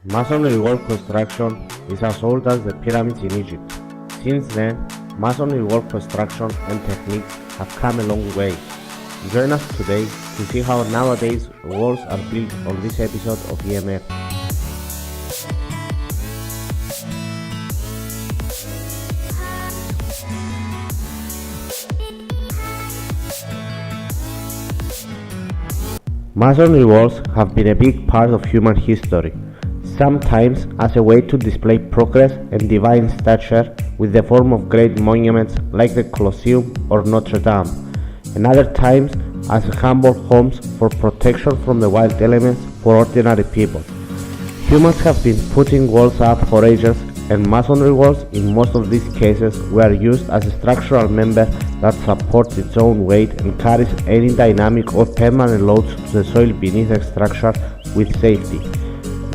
Masonry wall construction is as old as the pyramids in Egypt. Since then, masonry wall construction and techniques have come a long way. Join us today to see how nowadays walls are built on this episode of EMF. Masonry walls have been a big part of human history, sometimes as a way to display progress and divine stature with the form of great monuments like the Colosseum or Notre Dame, and other times as humble homes for protection from the wild elements for ordinary people. Humans have been putting walls up for ages, and masonry walls in most of these cases were used as a structural member that supports its own weight and carries any dynamic or permanent loads to the soil beneath the structure with safety.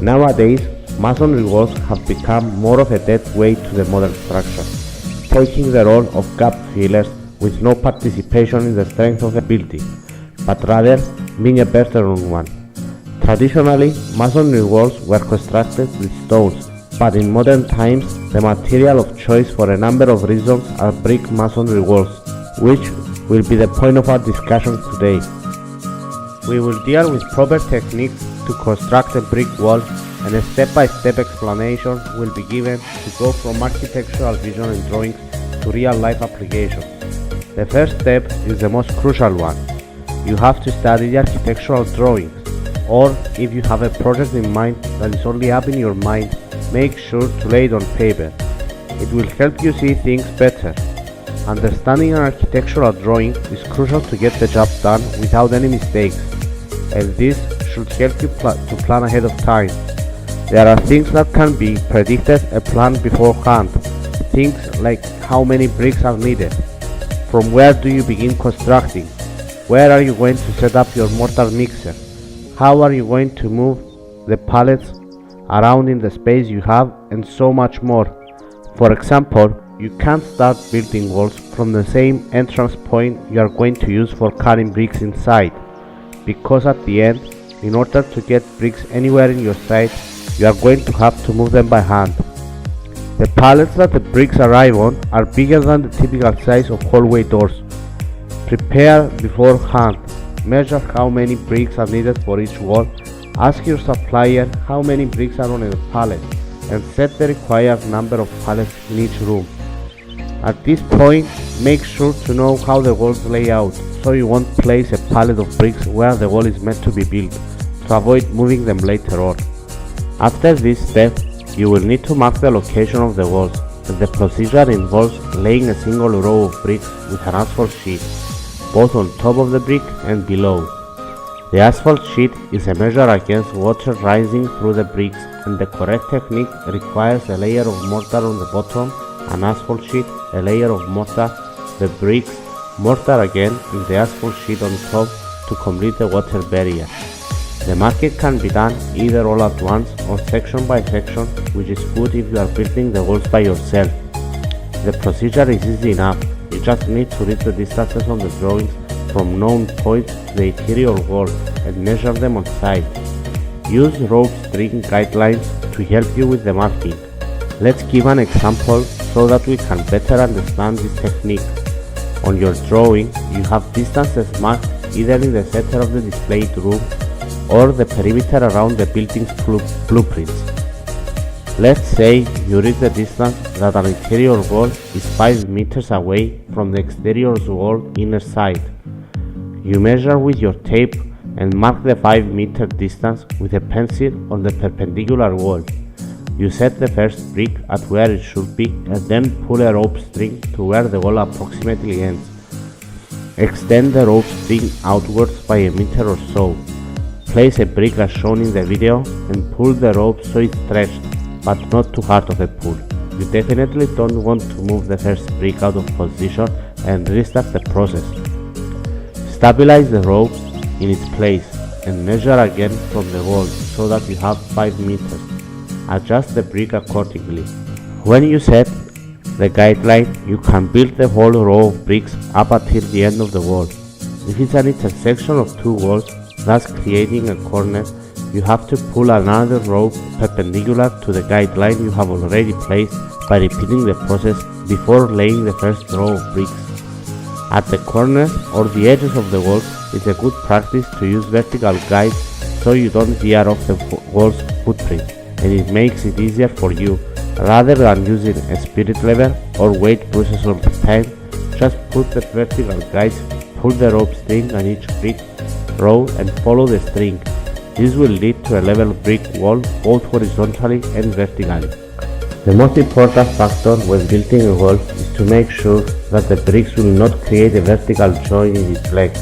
Nowadays, masonry walls have become more of a dead weight to the modern structure, taking the role of gap fillers with no participation in the strength of the building, but rather being a burden one. Traditionally, masonry walls were constructed with stones, but in modern times, the material of choice for a number of reasons are brick masonry walls, which will be the point of our discussion today. We will deal with proper techniques to construct a brick wall, and a step-by-step explanation will be given to go from architectural vision and drawings to real-life application. The first step is the most crucial one. You have to study the architectural drawings, or if you have a project in mind that is only up in your mind, make sure to lay it on paper. It will help you see things better. Understanding an architectural drawing is crucial to get the job done without any mistakes, and this should help you to plan ahead of time. There are things that can be predicted and planned beforehand. Things like how many bricks are needed, from where do you begin constructing, where are you going to set up your mortar mixer, how are you going to move the pallets around in the space you have, and so much more. For example, you can't start building walls from the same entrance point you are going to use for carrying bricks inside, because at the end, in order to get bricks anywhere in your site, you are going to have to move them by hand. The pallets that the bricks arrive on are bigger than the typical size of hallway doors. Prepare beforehand. Measure how many bricks are needed for each wall. Ask your supplier how many bricks are on a pallet, and set the required number of pallets in each room. At this point, make sure to know how the walls lay out, so you won't place a pallet of bricks where the wall is meant to be built, to avoid moving them later on. After this step, you will need to mark the location of the walls, and the procedure involves laying a single row of bricks with an asphalt sheet, both on top of the brick and below. The asphalt sheet is a measure against water rising through the bricks, and the correct technique requires a layer of mortar on the bottom, an asphalt sheet, a layer of mortar, the bricks, mortar again, and the asphalt sheet on top to complete the water barrier. The marking can be done either all at once or section by section, which is good if you are building the walls by yourself. The procedure is easy enough. You just need to read the distances on the drawings from known points to the interior wall and measure them on site. Use rope string guidelines to help you with the marking. Let's give an example so that we can better understand this technique. On your drawing, you have distances marked either in the center of the displayed room or the perimeter around the building's blueprints. Let's say you read the distance that an interior wall is 5 meters away from the exterior wall inner side. You measure with your tape and mark the 5-meter distance with a pencil on the perpendicular wall. You set the first brick at where it should be, and then pull a rope string to where the wall approximately ends. Extend the rope string outwards by a meter or so. Place a brick as shown in the video and pull the rope so it's stretched, but not too hard of a pull. You definitely don't want to move the first brick out of position and restart the process. Stabilize the rope in its place and measure again from the wall so that you have 5 meters. Adjust the brick accordingly. When you set the guideline, you can build the whole row of bricks up until the end of the wall. If it's an intersection of two walls, thus creating a corner, you have to pull another rope perpendicular to the guideline you have already placed by repeating the process before laying the first row of bricks. At the corners or the edges of the walls, it's a good practice to use vertical guides so you don't veer off the wall's footprint, and it makes it easier for you. Rather than using a spirit lever or weight pushes all the time, just put the vertical guides, pull the rope string on each brick row and follow the string. This will lead to a level brick wall both horizontally and vertically. The most important factor when building a wall is to make sure that the bricks will not create a vertical joint in its legs.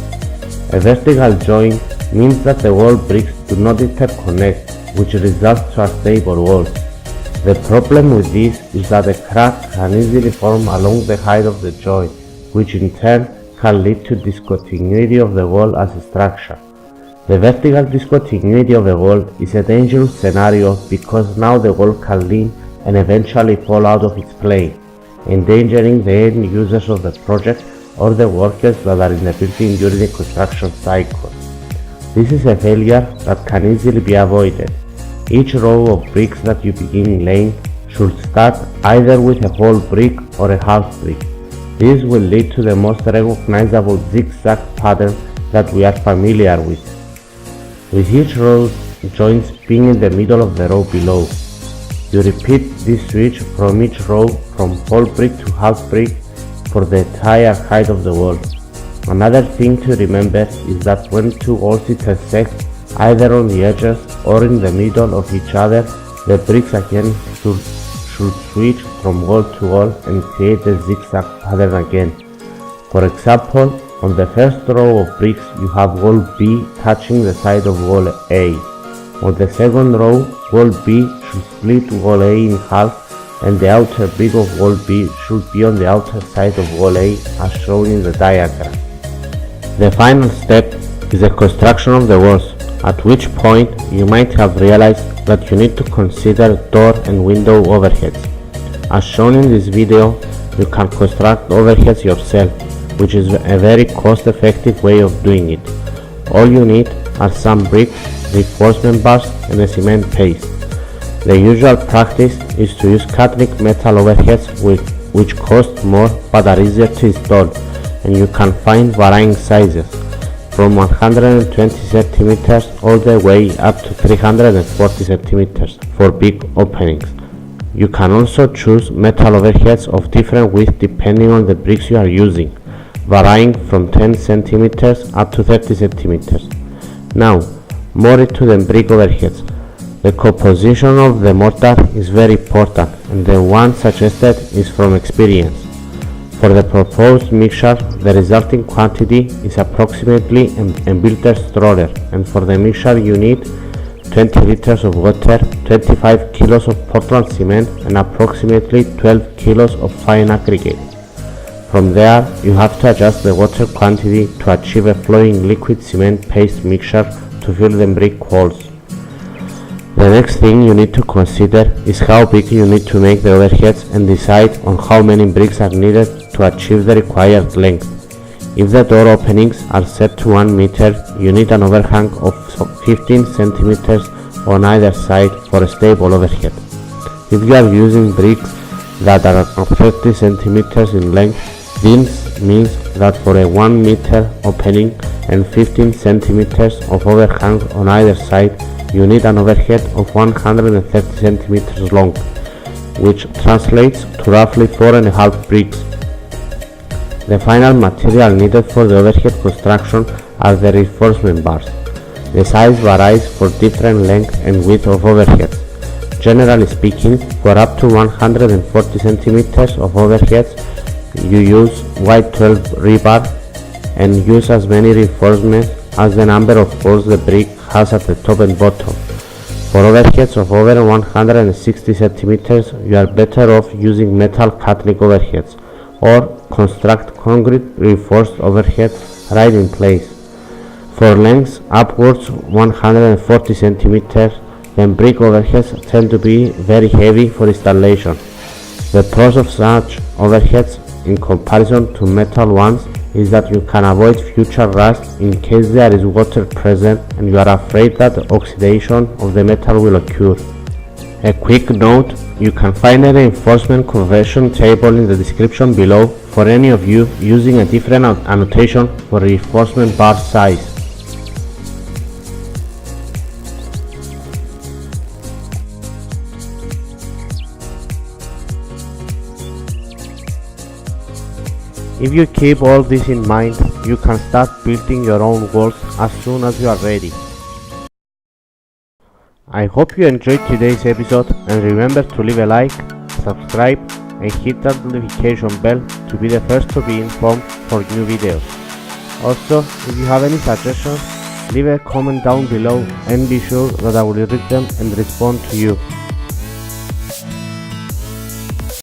A vertical joint means that the wall bricks do not interconnect, which results to unstable walls. The problem with this is that a crack can easily form along the height of the joint, which in turn can lead to discontinuity of the wall as a structure. The vertical discontinuity of a wall is a dangerous scenario because now the wall can lean and eventually fall out of its plane, endangering the end users of the project or the workers that are in the building during the construction cycle. This is a failure that can easily be avoided. Each row of bricks that you begin laying should start either with a whole brick or a half brick. This will lead to the most recognizable zigzag pattern that we are familiar with each row joints being in the middle of the row below. You repeat this switch from each row from whole brick to half brick for the entire height of the wall. Another thing to remember is that when two walls intersect either on the edges or in the middle of each other, the bricks again should switch from wall to wall and create a zigzag pattern again. For example, on the first row of bricks you have wall B touching the side of wall A. On the second row, wall B should split wall A in half and the outer brick of wall B should be on the outer side of wall A as shown in the diagram. The final step is the construction of the walls, at which point you might have realized that you need to consider door and window overheads. As shown in this video, you can construct overheads yourself, which is a very cost-effective way of doing it. All you need are some bricks, reinforcement bars and a cement paste. The usual practice is to use Catholic metal overheads which cost more but are easier to install, and you can find varying sizes from 120 cm all the way up to 340 cm for big openings. You can also choose metal overheads of different width depending on the bricks you are using, varying from 10 cm up to 30 cm. Now, more into the brick overheads. The composition of the mortar is very important, and the one suggested is from experience. For the proposed mixture, the resulting quantity is approximately a builder's stroller, and for the mixture you need 20 liters of water, 25 kilos of Portland cement and approximately 12 kilos of fine aggregate. From there, you have to adjust the water quantity to achieve a flowing liquid cement paste mixture to fill the brick walls. The next thing you need to consider is how big you need to make the overheads and decide on how many bricks are needed to achieve the required length. If the door openings are set to 1 meter, you need an overhang of 15 centimeters on either side for a stable overhead. If you are using bricks that are 30 centimeters in length, this means that for a 1 meter opening and 15 centimeters of overhang on either side, you need an overhead of 130 centimeters long, which translates to roughly 4.5 bricks. The final material needed for the overhead construction are the reinforcement bars. The size varies for different length and width of overheads. Generally speaking, for up to 140 centimeters of overheads, you use white 12 rebar and use as many reinforcements as the number of holes the brick has at the top and bottom. For overheads of over 160 centimeters, you are better off using metal Catholic overheads or construct concrete reinforced overheads right in place. For lengths upwards 140 centimeters, then brick overheads tend to be very heavy for installation. The pros of such overheads in comparison to metal ones is that you can avoid future rust in case there is water present and you are afraid that oxidation of the metal will occur. A quick note, you can find a reinforcement conversion table in the description below for any of you using a different annotation for reinforcement bar size. If you keep all this in mind, you can start building your own walls as soon as you are ready. I hope you enjoyed today's episode, and remember to leave a like, subscribe and hit that notification bell to be the first to be informed for new videos. Also, if you have any suggestions, leave a comment down below and be sure that I will read them and respond to you.